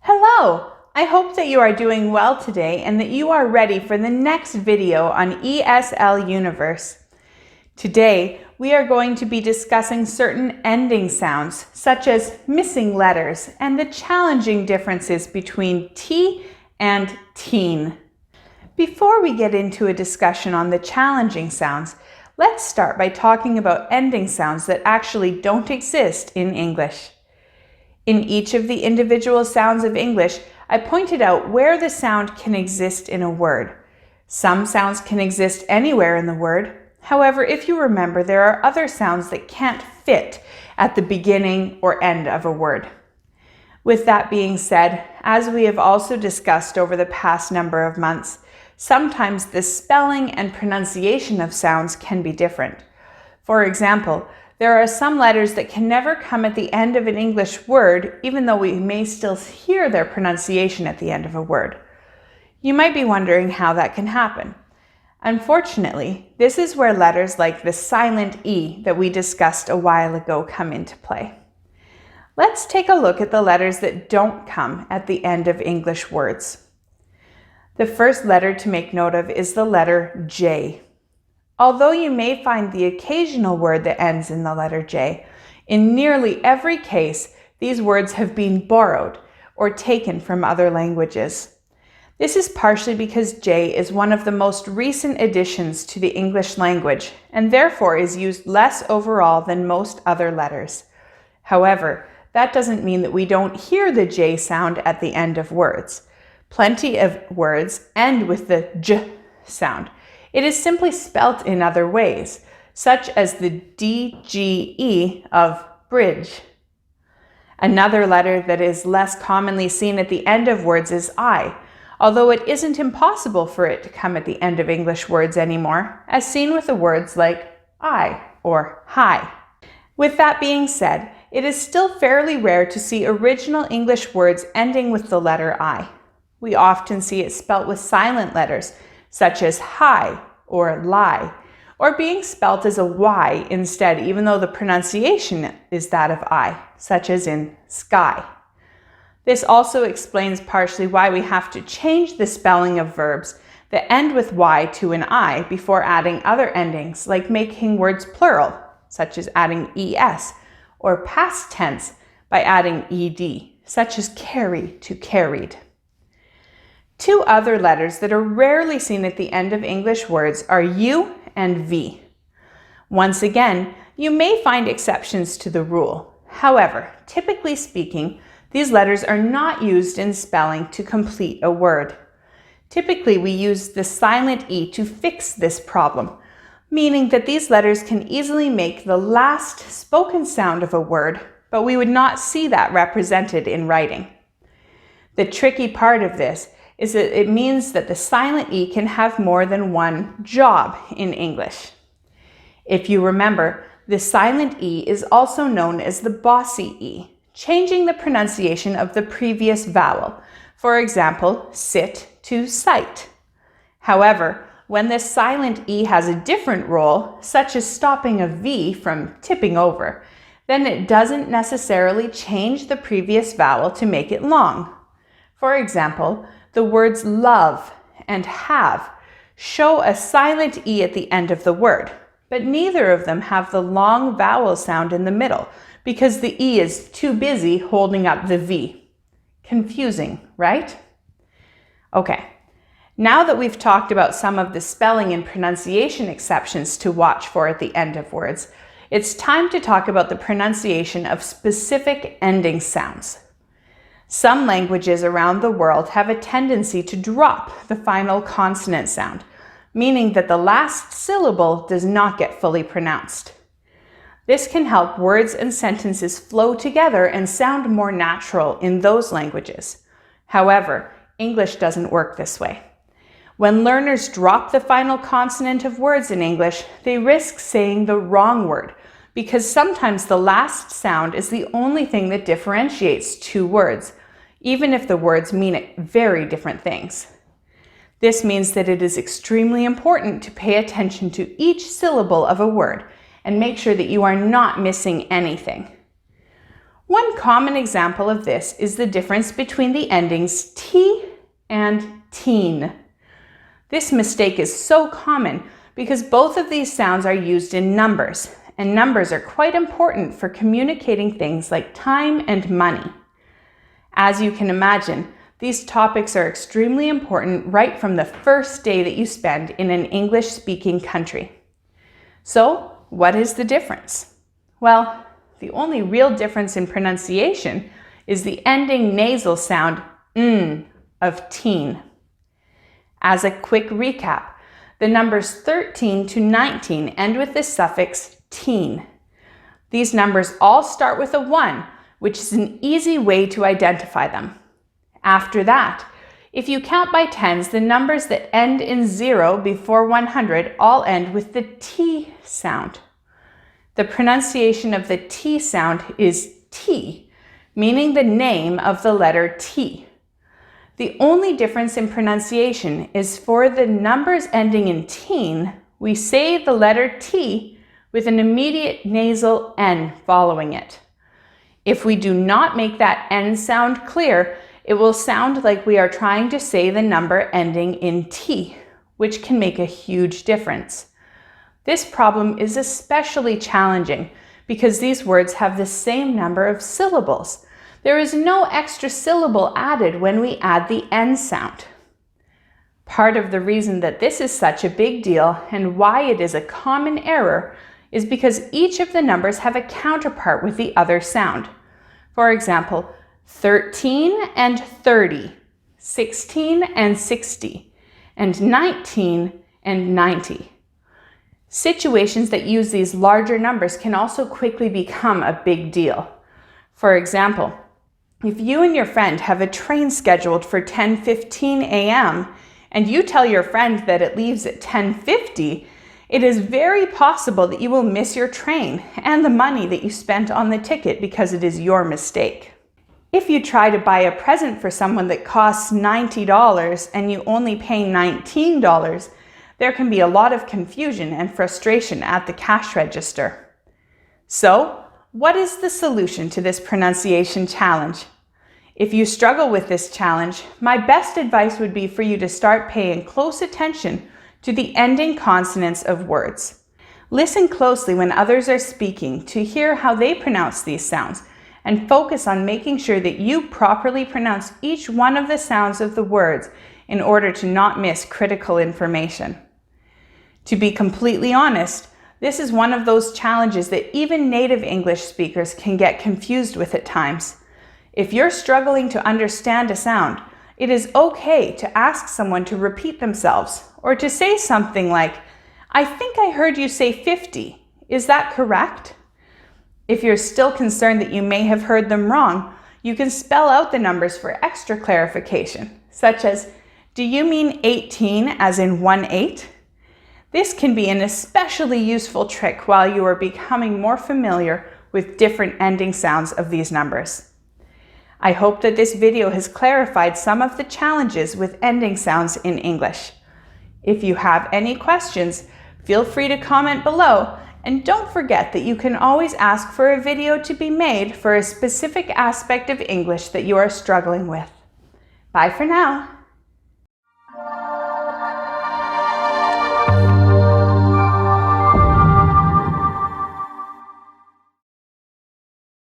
Hello! I hope that you are doing well today and that you are ready for the next video on ESL Universe. Today, we are going to be discussing certain ending sounds, such as missing letters and the challenging differences between T and teen. Before we get into a discussion on the challenging sounds, let's start by talking about ending sounds that actually don't exist in English. In each of the individual sounds of English, I pointed out where the sound can exist in a word. Some sounds can exist anywhere in the word. However, if you remember, there are other sounds that can't fit at the beginning or end of a word. With that being said, as we have also discussed over the past number of months, sometimes the spelling and pronunciation of sounds can be different. For example, there are some letters that can never come at the end of an English word, even though we may still hear their pronunciation at the end of a word. You might be wondering how that can happen. Unfortunately, this is where letters like the silent E that we discussed a while ago come into play. Let's take a look at the letters that don't come at the end of English words. The first letter to make note of is the letter J. Although you may find the occasional word that ends in the letter J, in nearly every case, these words have been borrowed or taken from other languages. This is partially because J is one of the most recent additions to the English language and therefore is used less overall than most other letters. However, that doesn't mean that we don't hear the J sound at the end of words. Plenty of words end with the J sound. It is simply spelt in other ways, such as the DGE of bridge. Another letter that is less commonly seen at the end of words is I, although it isn't impossible for it to come at the end of English words anymore, as seen with the words like I or hi. With that being said, it is still fairly rare to see original English words ending with the letter I. We often see it spelt with silent letters, such as hi or lie, or being spelt as a Y instead, even though the pronunciation is that of I, such as in sky. This also explains partially why we have to change the spelling of verbs that end with Y to an I before adding other endings, like making words plural, such as adding ES, or past tense by adding ED, such as carry to carried. Two other letters that are rarely seen at the end of English words are U and V. Once again, you may find exceptions to the rule. However, typically speaking, these letters are not used in spelling to complete a word. Typically, we use the silent E to fix this problem, meaning that these letters can easily make the last spoken sound of a word, but we would not see that represented in writing. The tricky part of this is that it means that the silent E can have more than one job in English. If you remember, the silent E is also known as the bossy E, changing the pronunciation of the previous vowel. For example, sit to sight. However, when the silent E has a different role, such as stopping a V from tipping over, then it doesn't necessarily change the previous vowel to make it long. For example, the words love and have show a silent E at the end of the word, but neither of them have the long vowel sound in the middle because the E is too busy holding up the V. Confusing, right? Okay, now that we've talked about some of the spelling and pronunciation exceptions to watch for at the end of words, it's time to talk about the pronunciation of specific ending sounds. Some languages around the world have a tendency to drop the final consonant sound, meaning that the last syllable does not get fully pronounced. This can help words and sentences flow together and sound more natural in those languages. However, English doesn't work this way. When learners drop the final consonant of words in English, they risk saying the wrong word, because sometimes the last sound is the only thing that differentiates two words, even if the words mean very different things. This means that it is extremely important to pay attention to each syllable of a word and make sure that you are not missing anything. One common example of this is the difference between the endings t and teen. This mistake is so common because both of these sounds are used in numbers, and numbers are quite important for communicating things like time and money. As you can imagine, these topics are extremely important right from the first day that you spend in an English-speaking country. So, what is the difference? Well, the only real difference in pronunciation is the ending nasal sound n of teen. As a quick recap, the numbers 13 to 19 end with the suffix teen. These numbers all start with a 1, which is an easy way to identify them. After that, if you count by tens, the numbers that end in 0 before 100 all end with the T sound. The pronunciation of the T sound is T, meaning the name of the letter T. The only difference in pronunciation is for the numbers ending in teen, we say the letter T with an immediate nasal N following it. If we do not make that N sound clear, it will sound like we are trying to say the number ending in T, which can make a huge difference. This problem is especially challenging because these words have the same number of syllables. There is no extra syllable added when we add the N sound. Part of the reason that this is such a big deal and why it is a common error is because each of the numbers have a counterpart with the other sound. For example, 13 and 30, 16 and 60, and 19 and 90. Situations that use these larger numbers can also quickly become a big deal. For example, if you and your friend have a train scheduled for 10:15 a.m. and you tell your friend that it leaves at 10:50, it is very possible that you will miss your train and the money that you spent on the ticket because it is your mistake. If you try to buy a present for someone that costs $90 and you only pay $19, there can be a lot of confusion and frustration at the cash register. So, what is the solution to this pronunciation challenge? If you struggle with this challenge, my best advice would be for you to start paying close attention to the ending consonants of words. Listen closely when others are speaking to hear how they pronounce these sounds, and focus on making sure that you properly pronounce each one of the sounds of the words in order to not miss critical information. To be completely honest, this is one of those challenges that even native English speakers can get confused with at times. If you're struggling to understand a sound, it is okay to ask someone to repeat themselves or to say something like, "I think I heard you say 50. Is that correct?" If you're still concerned that you may have heard them wrong, you can spell out the numbers for extra clarification, such as, "Do you mean 18 as in 1/8? This can be an especially useful trick while you are becoming more familiar with different ending sounds of these numbers. I hope that this video has clarified some of the challenges with ending sounds in English. If you have any questions, feel free to comment below, and don't forget that you can always ask for a video to be made for a specific aspect of English that you are struggling with. Bye for now.